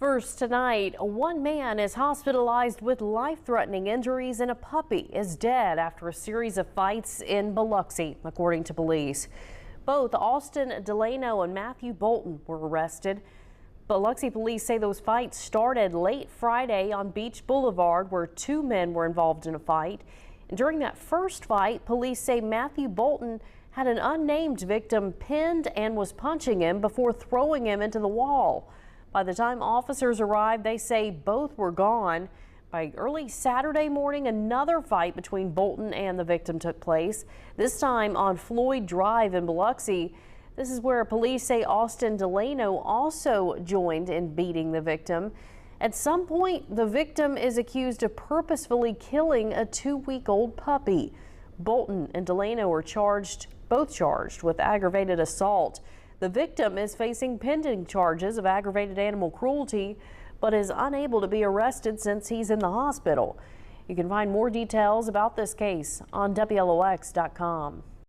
First tonight, one man is hospitalized with life-threatening injuries and a puppy is dead after a series of fights in Biloxi, according to police. Both Austin Delano and Matthew Bolton were arrested. Biloxi police say those fights started late Friday on Beach Boulevard, where two men were involved in a fight. And during that first fight, police say Matthew Bolton had an unnamed victim pinned and was punching him before throwing him into the wall. By the time officers arrived, they say both were gone. By early Saturday morning, another fight between Bolton and the victim took place, this time on Floyd Drive in Biloxi. This is where police say Austin Delano also joined in beating the victim. At some point, the victim is accused of purposefully killing a 2-week-old puppy. Bolton and Delano are both charged with aggravated assault. The victim is facing pending charges of aggravated animal cruelty, but is unable to be arrested since he's in the hospital. You can find more details about this case on WLOX.com.